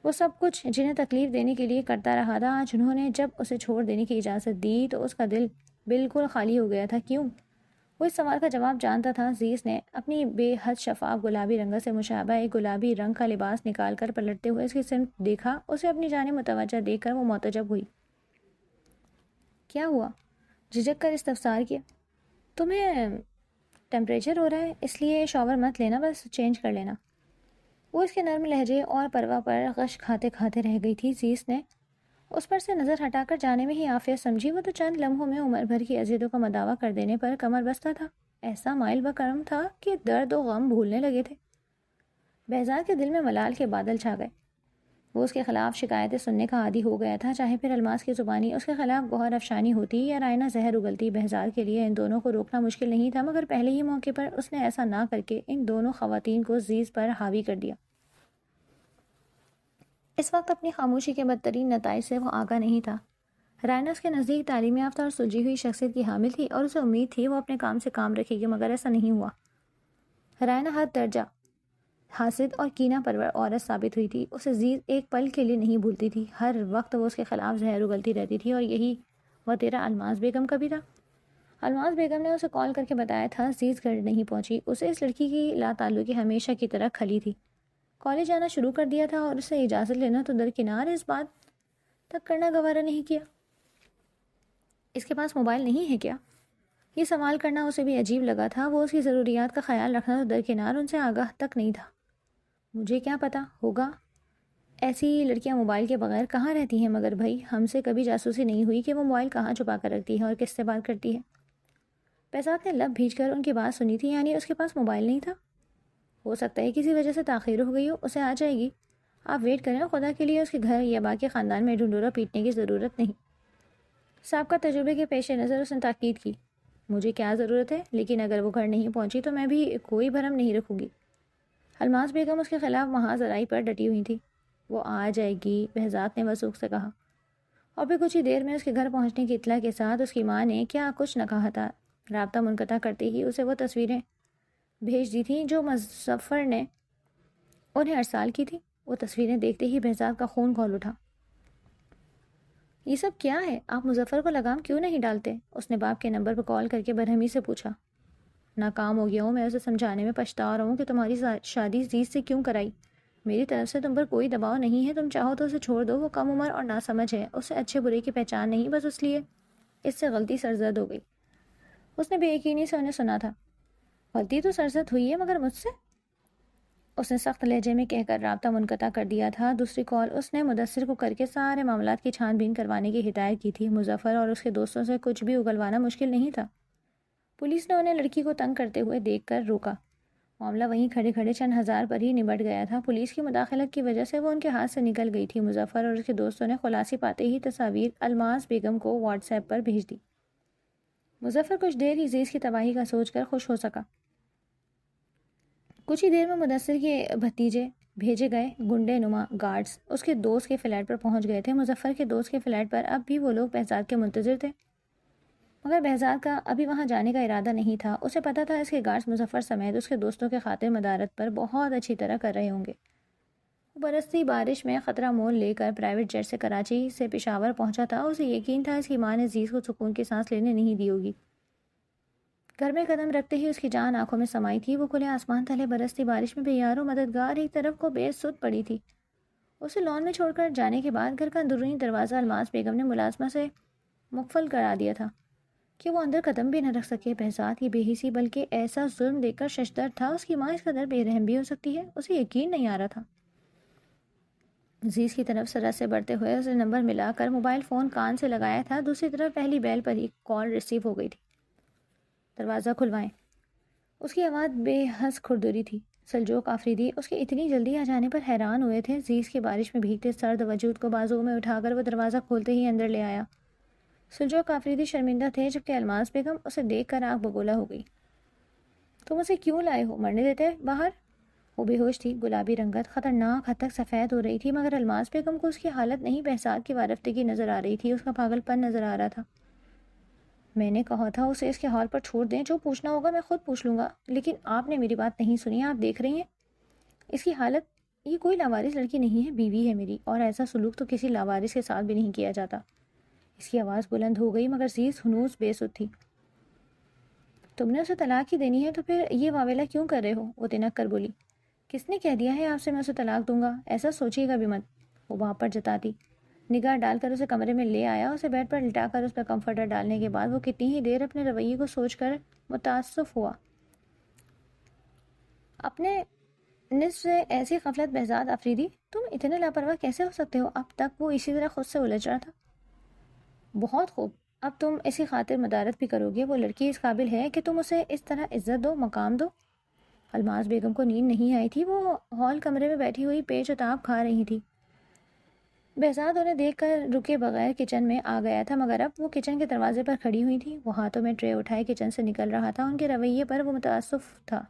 وہ سب کچھ جنہیں تکلیف دینے کے لیے کرتا رہا تھا, آج انہوں نے جب اسے چھوڑ دینے کی اجازت دی تو اس کا دل بالکل خالی ہو گیا تھا. کیوں؟ وہ اس سوال کا جواب جانتا تھا. عزیز نے اپنی بے حد شفاف گلابی رنگت سے مشابہ ایک گلابی رنگ کا لباس نکال کر پلٹتے ہوئے اس کی سمت دیکھا. اسے اپنی جانب متوجہ دیکھ کر وہ معتجب ہوئی. کیا ہوا؟ جھجک کر استفسار کیا. تمہیں ٹیمپریچر ہو رہا ہے, اس لیے شاور مت لینا, بس چینج کر لینا. وہ اس کے نرم لہجے اور پروا پر غش کھاتے کھاتے رہ گئی تھی. عزیز نے اس پر سے نظر ہٹا کر جانے میں ہی عافیت سمجھی. وہ تو چند لمحوں میں عمر بھر کی اذیتوں کا مداوع کر دینے پر کمر بستہ تھا. ایسا مائل و کرم تھا کہ درد و غم بھولنے لگے تھے. بہزاد کے دل میں ملال کے بادل چھا گئے. وہ اس کے خلاف شکایتیں سننے کا عادی ہو گیا تھا, چاہے پھر الماس کی زبانی اس کے خلاف گوہر افشانی ہوتی یا رائنا زہر اگلتی. بہزاد کے لیے ان دونوں کو روکنا مشکل نہیں تھا, مگر پہلے ہی موقع پر اس نے ایسا نہ کر کے ان دونوں خواتین کو عزیز پر حاوی کر دیا. اس وقت اپنی خاموشی کے بدترین نتائج سے وہ آگاہ نہیں تھا. رائنا اس کے نزدیک تعلیم یافتہ اور سلجھی ہوئی شخصیت کی حامل تھی اور اسے امید تھی وہ اپنے کام سے کام رکھے گی, مگر ایسا نہیں ہوا. رائنا حد درجہ حاسد اور کینہ پرور عورت ثابت ہوئی تھی. اسے عزیز ایک پل کے لیے نہیں بھولتی تھی. ہر وقت وہ اس کے خلاف زہر اگلتی رہتی تھی, اور یہی وہ تیرا الماس بیگم کا بھی تھا. الماس بیگم نے اسے کال کر کے بتایا تھا عزیز گھر نہیں پہنچی. اسے اس لڑکی کی لا تعلقی ہمیشہ کی طرح کھلی تھی. کالج جانا شروع کر دیا تھا اور اسے اجازت لینا تو درکنار, اس بات تک کرنا گوارا نہیں کیا. اس کے پاس موبائل نہیں ہے کیا؟ یہ سوال کرنا اسے بھی عجیب لگا تھا. وہ اس کی ضروریات کا خیال رکھنا تو درکنار, ان سے آگاہ تک نہیں تھا. مجھے کیا پتا ہوگا, ایسی لڑکیاں موبائل کے بغیر کہاں رہتی ہیں, مگر بھائی ہم سے کبھی جاسوسی نہیں ہوئی کہ وہ موبائل کہاں چھپا کر رکھتی ہے اور کس سے بات کرتی ہے. بہزاد نے لب بھیج کر ان کی بات سنی تھی. یعنی اس کے پاس موبائل نہیں تھا. ہو سکتا ہے کسی وجہ سے تاخیر ہو گئی ہو, اسے آ جائے گی. آپ ویٹ کریں, خدا کے لیے اس کے گھر یا باقی خاندان میں ڈھنڈورا پیٹنے کی ضرورت نہیں. صاحب کا تجربے کے پیش نظر اس نے تاکید کی. مجھے کیا ضرورت ہے, لیکن اگر وہ گھر نہیں پہنچی تو میں بھی کوئی بھرم نہیں رکھوں گی. الماس بیگم اس کے خلاف وہاں ذرائی پر ڈٹی ہوئی تھی. وہ آ جائے گی, بہزاد نے وثوق سے کہا. اور پھر کچھ ہی دیر میں اس کے گھر پہنچنے کی اطلاع کے ساتھ اس کی ماں نے کیا کچھ نہ کہا تھا. رابطہ منقطع کرتے ہی اسے وہ تصویریں بھیج دی تھیں جو مظفر نے انہیں ارسال کی تھی. وہ تصویریں دیکھتے ہی بہزاد کا خون کھول اٹھا. یہ سب کیا ہے, آپ مظفر کو لگام کیوں نہیں ڈالتے؟ اس نے باپ کے نمبر پر کال کر کے برہمی سے پوچھا. ناکام ہو گیا ہوں, میں اسے سمجھانے میں پچھتا رہا ہوں کہ تمہاری شادی عزیز سے کیوں کرائی. میری طرف سے تم پر کوئی دباؤ نہیں ہے, تم چاہو تو اسے چھوڑ دو. وہ کم عمر اور ناسمجھ ہے, اسے اچھے برے کی پہچان نہیں, بس اس لیے اس سے غلطی سرزد ہو گئی. اس نے بے یقینی سے انہیں سنا تھا. غلطی تو سرزد ہوئی ہے, مگر مجھ سے؟ اس نے سخت لہجے میں کہہ کر رابطہ منقطع کر دیا تھا. دوسری کال اس نے مدثر کو کر کے سارے معاملات کی چھان بین کروانے کی ہدایت کی تھی. مظفر اور اس کے دوستوں سے کچھ بھی اگلوانا مشکل نہیں تھا. پولیس نے انہیں لڑکی کو تنگ کرتے ہوئے دیکھ کر روکا. معاملہ وہیں کھڑے کھڑے چند ہزار پر ہی نبٹ گیا تھا. پولیس کی مداخلت کی وجہ سے وہ ان کے ہاتھ سے نکل گئی تھی. مظفر اور اس کے دوستوں نے خلاصی پاتے ہی تصاویر الماس بیگم کو واٹس ایپ پر بھیج دی. مظفر کچھ دیر ہی عزیز کی تباہی کا سوچ کر خوش ہو سکا. کچھ ہی دیر میں مدثر کے بھتیجے بھیجے گئے گنڈے نما گارڈز اس کے دوست کے فلیٹ پر پہنچ گئے تھے. مظفر کے دوست کے فلیٹ پر اب بھی وہ لوگ بہزاد کے منتظر تھے, مگر بہزاد کا ابھی وہاں جانے کا ارادہ نہیں تھا. اسے پتا تھا اس کے گارڈز مظفر سمیت اس کے دوستوں کے خاطر مدارت پر بہت اچھی طرح کر رہے ہوں گے. وہ برستی بارش میں خطرہ مول لے کر پرائیویٹ جیٹ سے کراچی سے پشاور پہنچا تھا. اسے یقین تھا اس کی ماں نے عزیز کو سکون کی سانس لینے نہیں دی ہوگی. گھر میں قدم رکھتے ہی اس کی جان آنکھوں میں سمائی تھی. وہ کھلے آسمان تلے برستی بارش میں بے یار و مددگار ایک طرف کو بے سود پڑی تھی. اسے لان میں چھوڑ کر جانے کے بعد گھر کا اندرونی دروازہ الماس بیگم نے ملازمہ سے مقفل کرا دیا تھا کہ وہ اندر قدم بھی نہ رکھ سکے۔ بہزاد کی بے حسی بلکہ ایسا ظلم دیکھ کر ششدر تھا۔ اس کی ماں اس قدر بے رحم بھی ہو سکتی ہے؟ اسے یقین نہیں آ رہا تھا۔ عزیز کی طرف سرحد سے بڑھتے ہوئے اسے نمبر ملا کر موبائل فون کان سے لگایا تھا۔ دوسری طرف پہلی بیل پر ہی کال ریسیو ہو گئی تھی۔ دروازہ کھلوائیں۔ اس کی آواز بے حس کھردری تھی۔ سلجوق آفریدی اس کے اتنی جلدی آ جانے پر حیران ہوئے تھے۔ عزیز کی بارش میں بھیگتے سرد وجود کو بازوؤں میں اٹھا کر وہ دروازہ کھولتے ہی اندر لے آیا۔ سلجوق آفریدی شرمندہ تھے، جبکہ الماس بیگم اسے دیکھ کر آنکھ بگولا ہو گئی۔ تم اسے کیوں لائے ہو؟ مرنے دیتے باہر؟ وہ بے ہوش تھی۔ گلابی رنگت خطرناک حد تک سفید ہو رہی تھی، مگر الماس بیگم کو اس کی حالت نہیں، بہزاد کی وارفتگی نظر آ رہی تھی، اس کا پاگل پن نظر آ رہا تھا۔ میں نے کہا تھا اسے اس کے حال پر چھوڑ دیں، جو پوچھنا ہوگا میں خود پوچھ لوں گا، لیکن آپ نے میری بات نہیں سنی۔ آپ دیکھ رہی ہیں اس کی حالت، یہ کوئی لاوارث لڑکی نہیں ہے، بیوی ہے میری، اور ایسا سلوک تو کسی لاوارث کے ساتھ بھی نہیں کیا جاتا۔ اس کی آواز بلند ہو گئی، مگر عزیز ہنوز بے سود تھی۔ تم نے اسے طلاق ہی دینی ہے تو پھر یہ واویلا کیوں کر رہے ہو؟ وہ تنک کر بولی۔ کس نے کہہ دیا ہے آپ سے میں اسے طلاق دوں گا؟ ایسا سوچیے گا بھی مت۔ وہ وہاں پر جتاتی نگاہ ڈال کر اسے کمرے میں لے آیا۔ اسے بیڈ پر لٹا کر اس پر کمفرٹر ڈالنے کے بعد وہ کتنی ہی دیر اپنے رویے کو سوچ کر متاسف ہوا۔ اپنے نصف سے ایسی غفلت بہزاد آفریدی، تم اتنے لاپرواہ کیسے ہو سکتے ہو؟ اب تک وہ اسی طرح خود سے الجھ رہا تھا۔ بہت خوب، اب تم اسی خاطر مدارت بھی کرو گے؟ وہ لڑکی اس قابل ہے کہ تم اسے اس طرح عزت دو، مقام دو؟ الماس بیگم کو نیند نہیں آئی تھی، وہ ہال کمرے میں بیٹھی ہوئی پیچ و تاب کھا رہی تھی۔ بہزاد انہیں دیکھ کر رکے بغیر کچن میں آ گیا تھا، مگر اب وہ کچن کے دروازے پر کھڑی ہوئی تھی۔ وہ ہاتھوں میں ٹرے اٹھائے کچن سے نکل رہا تھا۔ ان کے رویے پر وہ متاسف تھا۔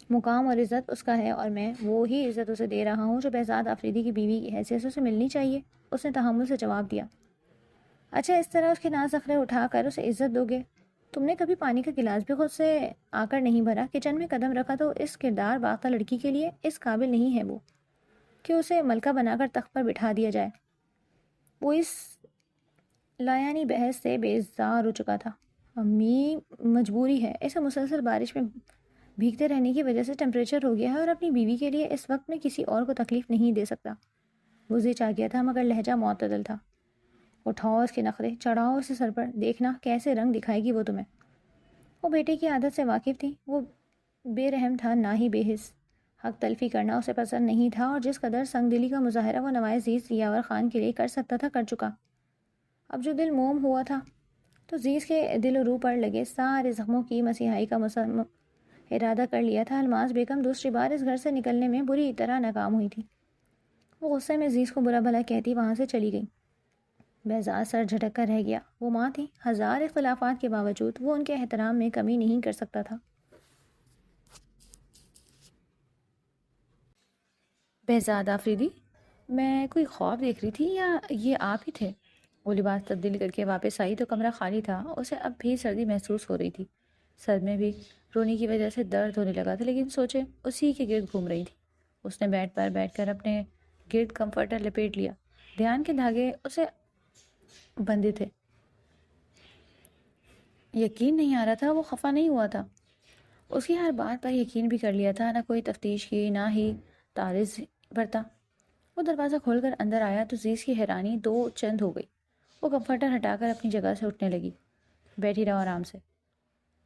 مقام اور عزت اس کا ہے، اور میں وہی عزت اسے دے رہا ہوں جو بہزاد آفریدی کی بیوی کی حیثیت سے اسے ملنی چاہیے۔ اس نے تحمل سے جواب دیا۔ اچھا، اس طرح اس کے ناز نخرے اٹھا کر اسے عزت دو گے؟ تم نے کبھی پانی کا گلاس بھی خود سے آ کر نہیں بھرا، کچن میں قدم رکھا تو اس کردار باختہ لڑکی کے لیے اس قابل نہیں ہے وہ کہ اسے ملکہ بنا کر تخت پر بٹھا دیا جائے۔ وہ اس لایانی بحث سے بیزار ہو چکا تھا۔ امی، مجبوری ہے، اسے مسلسل بارش میں بھیگتے رہنے کی وجہ سے ٹیمپریچر ہو گیا ہے، اور اپنی بیوی کے لیے اس وقت میں کسی اور کو تکلیف نہیں دے سکتا۔ وہ زچ آ گیا تھا، مگر لہجہ معتدل تھا۔ اٹھاؤ اس کے نخرے، چڑھاؤ اسے سر پر، دیکھنا کیسے رنگ دکھائے گی وہ تمہیں۔ وہ بیٹے کی عادت سے واقف تھی۔ وہ بے رحم تھا، نہ ہی بے حس۔ حق تلفی کرنا اسے پسند نہیں تھا، اور جس قدر سنگ دلی کا مظاہرہ وہ نوائے عزیز یاور خان کے لیے کر سکتا تھا کر چکا۔ اب جو دل موم ہوا تھا تو عزیز کے دل و روح پر لگے سارے زخموں کی مسیحائی کا ارادہ کر لیا تھا۔ الماس بیگم دوسری بار اس گھر سے نکلنے میں بری طرح ناکام ہوئی تھی۔ وہ غصے میں عزیز کو برا بھلا کہتی وہاں سے چلی گئی۔ بہزاد سر جھٹک کر رہ گیا۔ وہ ماں تھی، ہزار اختلافات کے باوجود وہ ان کے احترام میں کمی نہیں کر سکتا تھا۔ بہزاد آفریدی، میں کوئی خواب دیکھ رہی تھی یا یہ آپ ہی تھے؟ وہ لباس تبدیل کر کے واپس آئی تو کمرہ خالی تھا۔ اسے اب بھی سردی محسوس ہو رہی تھی۔ سر میں بھی رونے کی وجہ سے درد ہونے لگا تھا، لیکن سوچے اسی کے گرد گھوم رہی تھی۔ اس نے بیڈ پر بیٹھ کر اپنے گرد کمفرٹر لپیٹ لیا۔ دھیان کے دھاگے اسے بندھے تھے۔ یقین نہیں آ رہا تھا، وہ خفا نہیں ہوا تھا۔ اس کی ہر بات پر یقین بھی کر لیا تھا، نہ کوئی تفتیش کی، نہ ہی تعارض برتا۔ وہ دروازہ کھول کر اندر آیا تو عزیز کی حیرانی دو چند ہو گئی۔ وہ کمفرٹر ہٹا کر اپنی جگہ سے اٹھنے لگی۔ بیٹھی رہو آرام سے۔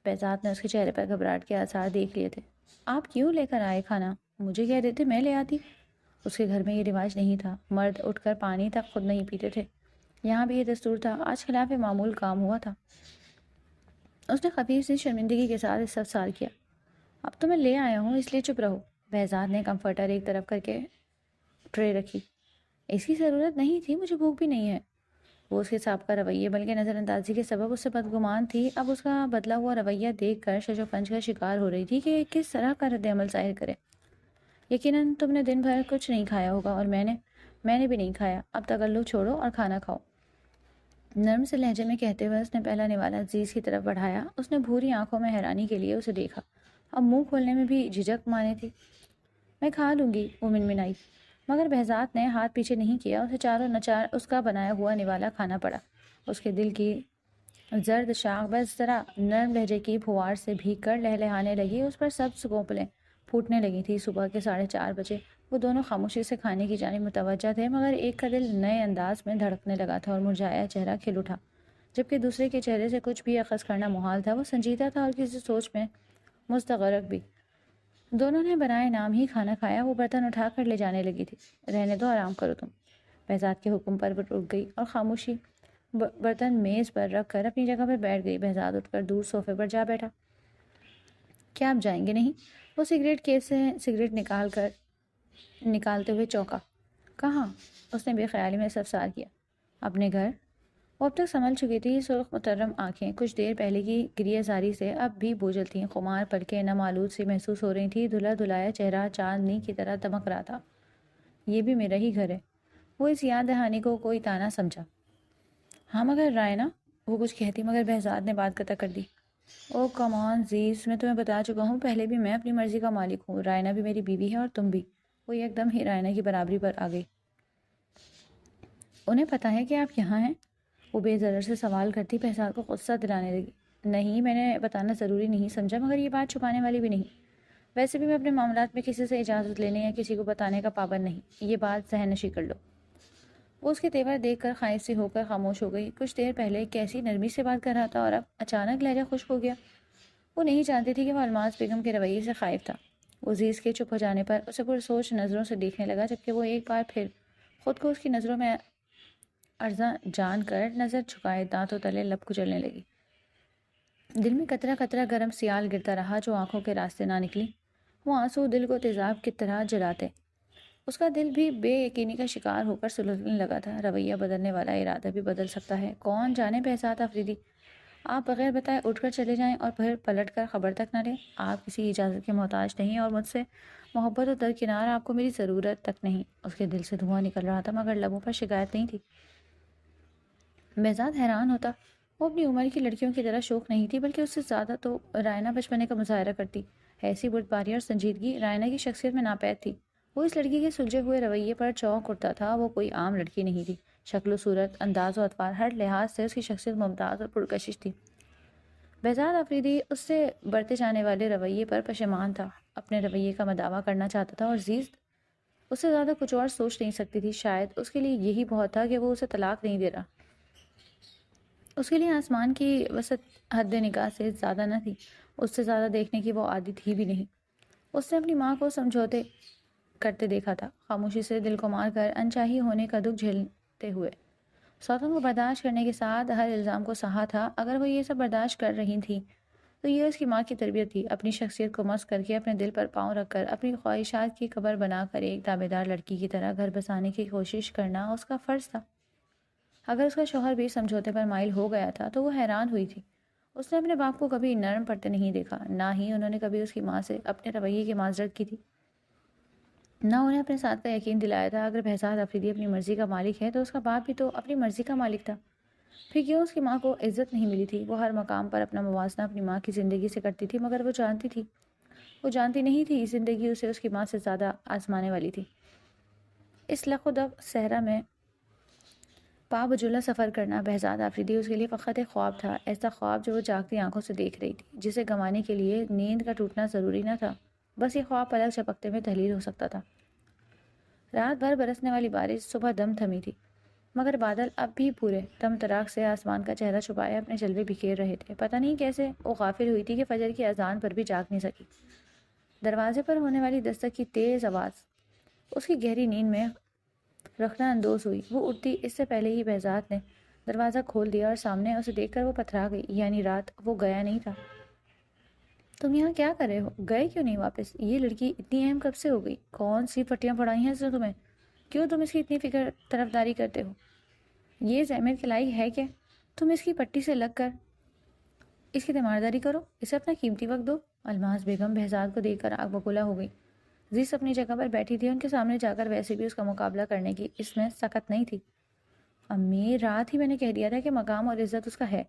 بہزاد نے اس کے چہرے پر گھبراہٹ کے آثار دیکھ لیے تھے۔ آپ کیوں لے کر آئے کھانا؟ مجھے کہہ دیتے، میں لے آتی۔ اس کے گھر میں یہ رواج نہیں تھا، مرد اٹھ کر پانی تک خود نہیں پیتے تھے۔ یہاں بھی یہ دستور تھا، آج خلاف معمول کام ہوا تھا۔ اس نے خفیف سی شرمندگی کے ساتھ استفسار کیا۔ اب تو میں لے آیا ہوں، اس لیے چپ رہو۔ بہزاد نے کمفرٹر ایک طرف کر کے ٹرے رکھی۔ اس کی ضرورت نہیں تھی، مجھے بھوک بھی نہیں ہے۔ وہ اس کے سابقہ رویے بلکہ نظر اندازی کے سبب اس سے بدگمان تھی۔ اب اس کا بدلا ہوا رویہ دیکھ کر شش و پنج کا شکار ہو رہی تھی کہ کس طرح کا رد عمل ظاہر کرے۔ یقیناً تم نے دن بھر کچھ نہیں کھایا ہوگا، اور میں نے بھی نہیں کھایا۔ اب تکلف چھوڑو اور کھانا کھاؤ۔ نرم سے لہجے میں کہتے ہوئے اس نے پہلا نوالا عزیز کی طرف بڑھایا۔ اس نے بھوری آنکھوں میں حیرانی کے لیے اسے دیکھا۔ اب منہ کھولنے میں بھی جھجک مانے تھی۔ میں کھا لوں گی، وہ منمنائی، مگر بہزاد نے ہاتھ پیچھے نہیں کیا۔ اسے چاروں نچار اس کا بنایا ہوا نوالا کھانا پڑا۔ اس کے دل کی زرد شاخ بس ذرا نرم لہجے کی پھوار سے بھیگ کر لہلہانے لگی۔ اس پر سبز کونپلیں پھوٹنے لگی تھی۔ صبح کے 4:30 بجے وہ دونوں خاموشی سے کھانے کی جانب متوجہ تھے، مگر ایک کا دل نئے انداز میں دھڑکنے لگا تھا اور مرجھایا چہرہ کھل اٹھا، جبکہ دوسرے کے چہرے سے کچھ بھی اخذ کرنا محال تھا۔ وہ سنجیدہ تھا اور کسی سوچ میں مستغرق بھی۔ دونوں نے برائے نام ہی کھانا کھایا۔ وہ برتن اٹھا کر لے جانے لگی تھی۔ رہنے دو، آرام کرو تم، بہزاد کے حکم پر وہ رک گئی اور خاموشی برتن میز پر رکھ کر اپنی جگہ پر بیٹھ گئی۔ بہزاد اٹھ کر دور صوفے پر جا بیٹھا۔ کیا آپ جائیں گے نہیں؟ وہ سگریٹ کیس سے سگریٹ نکالتے ہوئے چونکا۔ کہاں؟ اس نے بے خیالی میں استفسار کیا۔ اپنے گھر۔ وہ اب تک سنبھل چکی تھی۔ سرخ مترم آنکھیں کچھ دیر پہلے کی گریہ زاری سے اب بھی بوجھل تھیں۔ خمار پلکیں نم آلود سی محسوس ہو رہی تھیں۔ دھلا دھلایا چہرہ چاندنی کی طرح دمک رہا تھا۔ یہ بھی میرا ہی گھر ہے۔ وہ اس یاد دہانی کو کوئی طعنہ سمجھا۔ ہاں مگر رائنا، وہ کچھ کہتی مگر بہزاد نے بات قطع کر دی۔ او کم آن عزیز، میں تمہیں بتا چکا ہوں پہلے بھی، میں اپنی مرضی کا مالک ہوں۔ رائنا بھی میری بیوی ہے اور تم بھی۔ وہ ایک دم ہی رائنا کی برابری پر آ گئی۔ انہیں پتہ ہے کہ آپ یہاں ہیں؟ وہ بے ضرر سے سوال کرتی بہزاد کو غصہ دلانے لگی۔ نہیں، میں نے بتانا ضروری نہیں سمجھا، مگر یہ بات چھپانے والی بھی نہیں۔ ویسے بھی میں اپنے معاملات میں کسی سے اجازت لینے یا کسی کو بتانے کا پابند نہیں۔ یہ بات ذہن نشی کر لو۔ وہ اس کے تیور دیکھ کر خائف سی ہو کر خاموش ہو گئی۔ کچھ دیر پہلے کیسی نرمی سے بات کر رہا تھا اور اب اچانک لہجہ خشک ہو گیا۔ وہ نہیں جانتی تھی کہ وہ الماس بیگم کے رویے سے خائف تھا۔ وہ عزیز کے چپ ہو جانے پر اسے پرسوچ نظروں سے دیکھنے لگا، جبکہ وہ ایک بار پھر خود کو اس کی نظروں میں ارزاں جان کر نظر جھکائے دانتوں تلے لب کچلنے لگی۔ دل میں قطرہ قطرہ گرم سیال گرتا رہا جو آنکھوں کے راستے نہ نکلی۔ وہ آنسو دل کو تیزاب کی طرح جلاتے۔ اس کا دل بھی بے یقینی کا شکار ہو کر سلجھنے لگا تھا۔ رویہ بدلنے والا ارادہ بھی بدل سکتا ہے، کون جانے بہزاد آفریدی۔ آپ بغیر بتائے اٹھ کر چلے جائیں اور پھر پلٹ کر خبر تک نہ لیں۔ آپ کسی اجازت کے محتاج نہیں اور مجھ سے محبت و درکنار آپ کو میری ضرورت تک نہیں۔ اس کے دل سے دھواں نکل رہا تھا مگر لبوں پر شکایت نہیں تھی۔ بہزاد حیران ہوتا۔ وہ اپنی عمر کی لڑکیوں کی طرح شوخ نہیں تھی، بلکہ اس سے زیادہ تو رائنا بچپنے کا مظاہرہ کرتی۔ ایسی بردباری اور سنجیدگی رائنا کی شخصیت میں ناپید تھی۔ وہ اس لڑکی کے سلجھے ہوئے رویے پر چونک اٹھتا تھا۔ وہ کوئی عام لڑکی نہیں تھی۔ شکل و صورت، انداز و اطوار، ہر لحاظ سے اس کی شخصیت ممتاز اور پرکشش تھی۔ بہزاد آفریدی اس سے برتے جانے والے رویے پر پشیمان تھا، اپنے رویے کا مداوع کرنا چاہتا تھا اور عزیز اس سے زیادہ کچھ اور سوچ نہیں سکتی تھی۔ شاید اس کے لیے یہی بہت تھا کہ وہ اسے طلاق نہیں دے رہا۔ اس کے لیے آسمان کی وسط حد نگاہ سے زیادہ نہ تھی۔ اس سے زیادہ دیکھنے کی وہ عادی تھی بھی نہیں۔ اس نے اپنی ماں کو سمجھوتے کرتے دیکھا تھا، خاموشی سے دل کو مار کر انچاہی ہونے کا دکھ جھیلتے ہوئے۔ سوتن کو برداشت کرنے کے ساتھ ہر الزام کو سہا تھا۔ اگر وہ یہ سب برداشت کر رہی تھی تو یہ اس کی ماں کی تربیت تھی۔ اپنی شخصیت کو مسخ کر کے، اپنے دل پر پاؤں رکھ کر، اپنی خواہشات کی قبر بنا کر ایک دعویدار لڑکی کی طرح گھر بسانے کی کوشش کرنا اس کا فرض تھا۔ اگر اس کا شوہر بھی سمجھوتے پر مائل ہو گیا تھا تو وہ حیران ہوئی تھی۔ اس نے اپنے باپ کو کبھی نرم پڑتے نہیں دیکھا، نہ ہی انہوں نے کبھی اس کی ماں سے اپنے رویے کی معذرت کی تھی، نہ انہیں اپنے ساتھ کا یقین دلایا تھا۔ اگر بہزاد آفریدی اپنی مرضی کا مالک ہے تو اس کا باپ بھی تو اپنی مرضی کا مالک تھا۔ پھر کیوں اس کی ماں کو عزت نہیں ملی تھی؟ وہ ہر مقام پر اپنا موازنہ اپنی ماں کی زندگی سے کرتی تھی، مگر وہ جانتی نہیں تھی زندگی اسے اس کی ماں سے زیادہ آزمانے والی تھی۔ اس لخ و دف صحرا میں پا بجولہ سفر کرنا بہزاد آفریدی اس کے لیے فقط ایک خواب تھا، ایسا خواب جو وہ جاگتی آنکھوں سے دیکھ رہی تھی، جسے گنوانے کے لیے نیند کا ٹوٹنا ضروری نہ تھا۔ بس یہ خواب پلک جھپکتے میں تحلیل ہو سکتا تھا۔ رات بھر برسنے والی بارش صبح دم تھمی تھی، مگر بادل اب بھی پورے دم تراک سے آسمان کا چہرہ چھپائے اپنے جلوے بکھیر رہے تھے۔ پتہ نہیں کیسے وہ غافل ہوئی تھی کہ فجر کی اذان پر بھی جاگ نہیں سکی۔ دروازے پر ہونے والی دستک کی تیز آواز اس کی گہری نیند میں رخنہ اندوز ہوئی۔ وہ اٹھتی اس سے پہلے ہی بہزاد نے دروازہ کھول دیا اور سامنے اسے دیکھ کر وہ پتھرا گئی۔ یعنی رات وہ گیا نہیں تھا۔ تم یہاں کیا کر رہے ہو؟ گئے کیوں نہیں واپس؟ یہ لڑکی اتنی اہم کب سے ہو گئی؟ کون سی پٹیاں پڑھائی ہیں اس نے تمہیں؟ کیوں تم اس کی اتنی فکر طرفداری کرتے ہو؟ یہ زحمت کے لائق ہے کہ تم اس کی پٹی سے لگ کر اس کی تیمارداری کرو؟ اسے اپنا قیمتی وقت دو۔ الماس بیگم بہزاد کو دیکھ کر آگ بگولا ہو گئی۔ عزیز اپنی جگہ پر بیٹھی تھی، ان کے سامنے جا کر ویسے بھی اس کا مقابلہ کرنے کی اس میں سکت نہیں تھی۔ امی، رات ہی میں نے کہہ دیا تھا کہ مقام اور عزت اس کا ہے،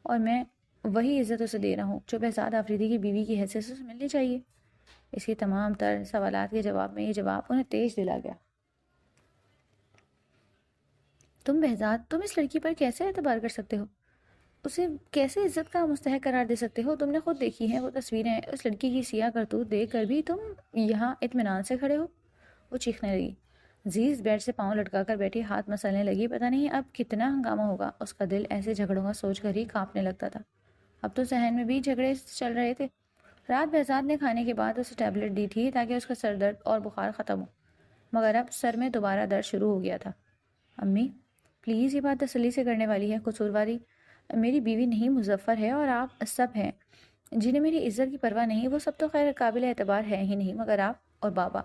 اور میں وہی عزت اسے دے رہا ہوں جو بہزاد آفریدی کی بیوی کی حیثیت سے اسے ملنی چاہیے۔ اس کی تمام تر سوالات کے جواب میں یہ جواب انہیں تیز دلا گیا۔ تم بہزاد، تم اس لڑکی پر کیسے اعتبار کر سکتے ہو؟ اسے کیسے عزت کا مستحق قرار دے سکتے ہو؟ تم نے خود دیکھی ہیں وہ تصویریں، اس لڑکی کی سیاہ کرتوت دیکھ کر بھی تم یہاں اطمینان سے کھڑے ہو؟ وہ چیخنے لگی۔ عزیز بیڈ سے پاؤں لٹکا کر بیٹھی ہاتھ مسلنے لگی۔ پتہ نہیں اب کتنا ہنگامہ ہوگا۔ اس کا دل ایسے جھگڑوں کا سوچ کر ہی کانپنے لگتا تھا۔ اب تو ذہن میں بھی جھگڑے چل رہے تھے۔ رات بہزاد نے کھانے کے بعد اسے ٹیبلٹ دی تھی تاکہ اس کا سر درد اور بخار ختم ہو، مگر اب سر میں دوبارہ درد شروع ہو گیا تھا۔ امی پلیز یہ بات تسلی سے کرنے والی ہے، قصورواری میری بیوی نہیں مظفر ہے، اور آپ سب ہیں جنہیں میری عزت کی پرواہ نہیں۔ وہ سب تو خیر قابل اعتبار ہے ہی نہیں، مگر آپ اور بابا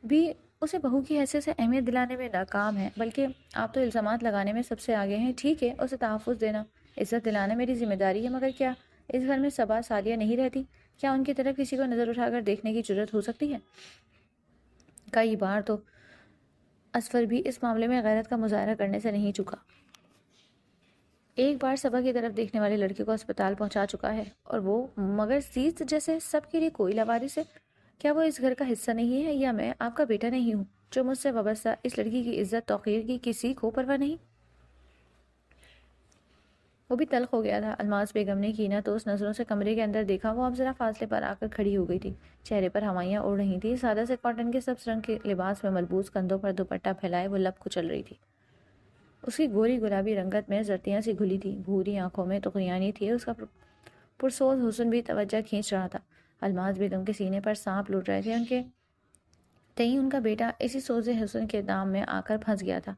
بھی اسے بہو کی حیثیت سے اہمیت دلانے میں ناکام ہیں، بلکہ آپ تو الزامات لگانے میں سب سے آگے ہیں۔ ٹھیک ہے، اسے تحفظ دینا، عزت دلانا میری ذمہ داری ہے، مگر کیا اس گھر میں صبا سالیہ نہیں رہتی؟ کیا ان کی طرف کسی کو نظر اٹھا کر دیکھنے کی جرت ہو سکتی ہے؟ کئی بار تو اسفر بھی اس معاملے میں غیرت کا مظاہرہ کرنے سے نہیں چکا۔ ایک بار صبا کی طرف دیکھنے والے لڑکے کو اسپتال پہنچا چکا ہے، اور وہ مگر سیس جیسے سب کے لیے کوئی لاوارث ہے۔ کیا وہ اس گھر کا حصہ نہیں ہے، یا میں آپ کا بیٹا نہیں ہوں جو مجھ سے وابستہ اس لڑکی کی عزت توقیر کی کسی کو پرواہ نہیں؟ وہ بھی تلخ ہو گیا تھا۔ الماس بیگم نے کینہ تو اس نظروں سے کمرے کے اندر دیکھا۔ وہ اب ذرا فاصلے پر آ کر کھڑی ہو گئی تھی، چہرے پر ہوائیاں اڑ رہی تھیں۔ سادہ سے کاٹن کے سبز رنگ کے لباس میں ملبوس، کندھوں پر دوپٹہ پھیلائے وہ لب کچل رہی تھی۔ اس کی گوری گلابی رنگت میں زرتیاں سی گھلی تھی، بھوری آنکھوں میں طغیانی تھی۔ اس کا پرسوز حسن بھی توجہ کھینچ رہا تھا۔ الماس بیگم کے سینے پر سانپ لوٹ رہے تھے، ان کے تئیں ان کا بیٹا اسی سوز حسن کے دام میں آ کر پھنس گیا تھا۔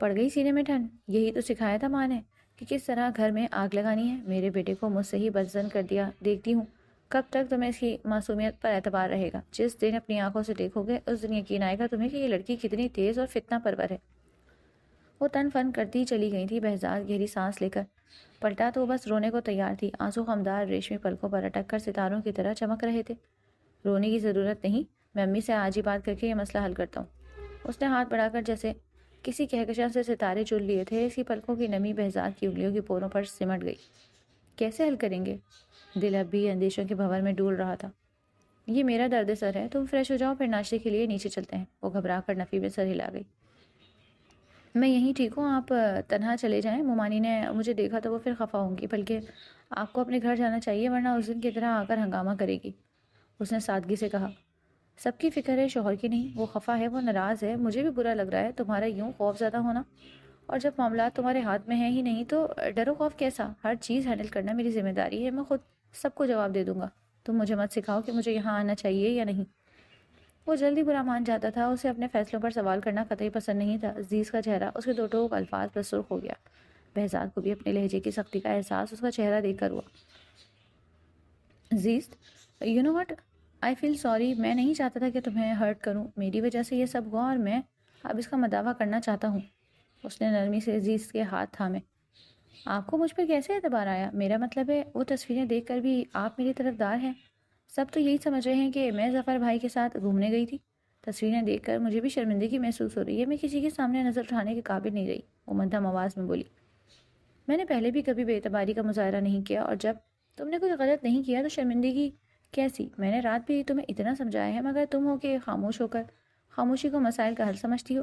پڑ گئی سینے میں ٹھنڈ۔ یہی تو سکھایا تھا ماں نے کہ کس طرح گھر میں آگ لگانی ہے۔ میرے بیٹے کو مجھ سے ہی بدظن کر دیا دیکھتی ہوں۔ کب تک تمہیں اس کی معصومیت پر اعتبار رہے گا؟ جس دن اپنی آنکھوں سے دیکھو گے اس دن یقین آئے گا تمہیں کہ یہ لڑکی کتنی تیز اور فتنہ پرور ہے۔ وہ تن فن کرتی چلی گئی تھی۔ بہزاد گہری سانس لے کر پلٹا تو وہ بس رونے کو تیار تھی۔ آنسو خمدار ریشمی پلکوں پر اٹک کر ستاروں کی طرح چمک رہے تھے۔ رونے کی ضرورت نہیں، میں امی سے آج ہی بات کر کے یہ مسئلہ حل کرتا ہوں۔ اس نے ہاتھ بڑھا کر جیسے کسی کہکشاں سے ستارے چن لیے تھے۔ اس کی پلکوں کی نمی بہزاد کی انگلیوں کی پوروں پر سمٹ گئی۔ کیسے حل کریں گے؟ دل اب بھی اندیشوں کے بھنور میں ڈول رہا تھا۔ یہ میرا درد سر ہے، تم فریش ہو جاؤ، پھر ناشتے کے لیے نیچے چلتے ہیں۔ وہ گھبرا کر نفی میں سر ہلا گئی۔ میں یہیں ٹھیک ہوں، آپ تنہا چلے جائیں۔ مومانی نے مجھے دیکھا تو وہ پھر خفا ہوں گی، بلکہ آپ کو اپنے گھر جانا چاہیے، ورنہ اس دن کی طرح آ کر ہنگامہ کرے گی۔ اس نے سادگی سے کہا۔ سب کی فکر ہے، شوہر کی نہیں۔ وہ خفا ہے، وہ ناراض ہے، مجھے بھی برا لگ رہا ہے تمہارا یوں خوف زدہ ہونا، اور جب معاملات تمہارے ہاتھ میں ہیں ہی نہیں تو ڈر و خوف کیسا؟ ہر چیز ہینڈل کرنا میری ذمہ داری ہے، میں خود سب کو جواب دے دوں گا۔ تم مجھے مت سکھاؤ کہ مجھے یہاں آنا چاہیے یا نہیں۔ وہ جلدی برا مان جاتا تھا، اسے اپنے فیصلوں پر سوال کرنا قطعی پسند نہیں تھا۔ عزیز کا چہرہ اس کے دو ٹوک الفاظ پر سرخ ہو گیا۔ بہزاد کو بھی اپنے لہجے کی سختی کا احساس اس کا چہرہ دیکھ کر ہوا۔ Aziz you know what, I feel sorry, میں نہیں چاہتا تھا کہ تمہیں ہرٹ کروں، میری وجہ سے یہ سب ہوا اور میں اب اس کا مداوع کرنا چاہتا ہوں۔ اس نے نرمی سے عزیز کے ہاتھ تھامے۔ آپ کو مجھ پر کیسے اعتبار آیا؟ میرا مطلب ہے وہ تصویریں دیکھ کر بھی آپ میری طرف دار ہیں۔ سب تو یہی سمجھ رہے ہیں کہ میں ظفر بھائی کے ساتھ گھومنے گئی تھی۔ تصویریں دیکھ کر مجھے بھی شرمندگی محسوس ہو رہی ہے، میں کسی کے سامنے نظر اٹھانے کے قابل نہیں رہی۔ وہ مدھم آواز میں بولی۔ میں نے پہلے بھی کبھی بے اعتباری کا مظاہرہ نہیں کیا، اور جب تم نے کوئی غلط نہیں کیا تو شرمندگی کیسی؟ میں نے رات بھی تمہیں اتنا سمجھایا ہے، مگر تم ہو کہ خاموش ہو کر خاموشی کو مسائل کا حل سمجھتی ہو۔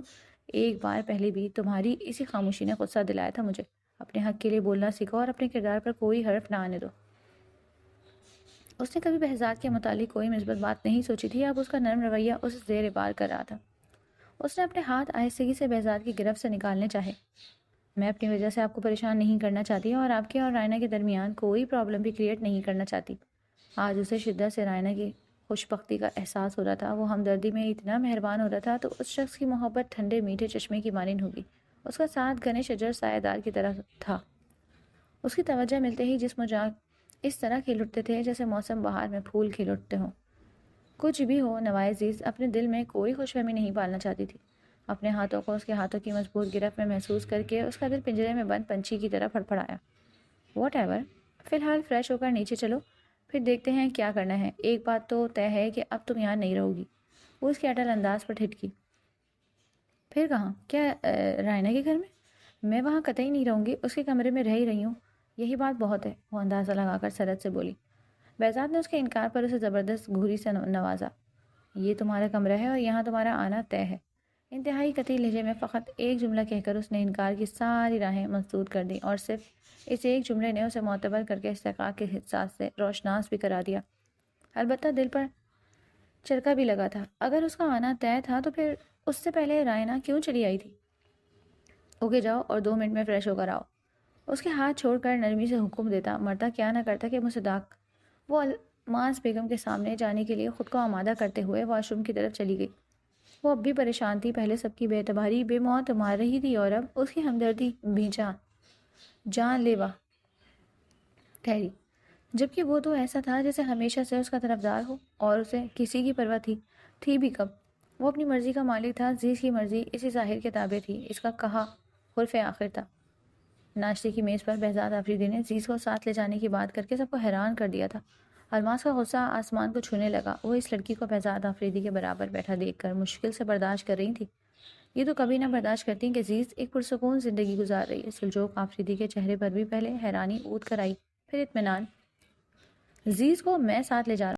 ایک بار پہلے بھی تمہاری اسی خاموشی نے غصہ دلایا تھا مجھے۔ اپنے حق کے لیے بولنا سیکھو اور اپنے کردار پر کوئی حرف نہ آنے دو۔ اس نے کبھی بہزاد کے متعلق کوئی مثبت بات نہیں سوچی تھی، اب اس کا نرم رویہ اسے زیر بار کر رہا تھا۔ اس نے اپنے ہاتھ آہستگی سے بہزاد کی گرفت سے نکالنے چاہے۔ میں اپنی وجہ سے آپ کو پریشان نہیں کرنا چاہتی، اور آپ کے اور رائنا کے درمیان کوئی پرابلم بھی کریٹ نہیں کرنا چاہتی۔ آج اسے شدت سے رائنا کی خوش بختی کا احساس ہو رہا تھا۔ وہ ہمدردی میں اتنا مہربان ہو رہا تھا تو اس شخص کی محبت ٹھنڈے میٹھے چشمے کی مانند ہوگی۔ اس کا ساتھ گھنے شجر سایہ دار کی طرح تھا۔ اس کی توجہ ملتے ہی جسم و جان اس طرح کھل اٹھتے تھے جیسے موسم بہار میں پھول کھل اٹھتے ہوں۔ کچھ بھی ہو، نوائے عزیز اپنے دل میں کوئی خوش فہمی نہیں پالنا چاہتی تھی۔ اپنے ہاتھوں کو اس کے ہاتھوں کی مضبوط گرفت میں محسوس کر کے اس کا دل پنجرے میں بند پنچھی کی طرح پھڑپڑایا۔ واٹ ایور، فی الحال فریش ہو کر نیچے چلو، پھر دیکھتے ہیں کیا کرنا ہے۔ ایک بات تو طے ہے کہ اب تم یہاں نہیں رہو گی۔ وہ اس کے اٹل انداز پر ٹھٹکی۔ پھر کہاں؟ کیا رائنا کے گھر میں؟ میں وہاں قطعی نہیں رہوں گی، اس کے کمرے میں رہ ہی رہی ہوں، یہی بات بہت ہے، وہ اندازہ لگا کر سرد سے بولی۔ بہزاد نے اس کے انکار پر اسے زبردست گھوری سے نوازا۔ یہ تمہارا کمرہ ہے اور یہاں تمہارا آنا طے ہے۔ انتہائی قطعی لہجے میں فقط ایک جملہ کہہ کر اس نے انکار کی ساری راہیں مسدود کر دیں، اور صرف اس ایک جملے نے اسے معتبر کر کے استحقاق کے احساس سے روشناس بھی کرا دیا۔ البتہ دل پر چرکا بھی لگا تھا۔ اگر اس کا آنا طے تھا تو پھر اس سے پہلے رائنا کیوں چلی آئی تھی؟ اوکے جاؤ اور 2 منٹ میں فریش ہو کر آؤ۔ اس کے ہاتھ چھوڑ کر نرمی سے حکم دیتا، مرتا کیا نہ کرتا کہ مصداق۔ وہ الماس بیگم کے سامنے جانے کے لیے خود کو آمادہ کرتے ہوئے واش روم کی طرف چلی گئی۔ وہ اب بھی پریشان تھی، پہلے سب کی بے اعتباری بے موت مار رہی تھی، اور اب اس کی ہمدردی بھی جان لیوا ٹھہری، جبکہ وہ تو ایسا تھا جیسے ہمیشہ سے اس کا طرفدار ہو، اور اسے کسی کی پرواہ تھی بھی کب؟ وہ اپنی مرضی کا مالک تھا، عزیز کی مرضی اسی ظاہر کے تابع تھی، اس کا کہا حرف آخر تھا۔ ناشتے کی میز پر بہزاد آفریدی نے عزیز کو ساتھ لے جانے کی بات کر کے سب کو حیران کر دیا تھا۔ الماس کا غصہ آسمان کو چھونے لگا۔ وہ اس لڑکی کو بہزاد آفریدی کے برابر بیٹھا دیکھ کر مشکل سے برداشت کر رہی تھی۔ یہ تو کبھی نہ برداشت کرتی کہ عزیز ایک پرسکون زندگی گزار رہی ہے۔ سلجوق آفریدی کے چہرے پر بھی پہلے حیرانی اونت کر آئی، پھر اطمینان۔ عزیز کو میں ساتھ لے جا رہا ہوں۔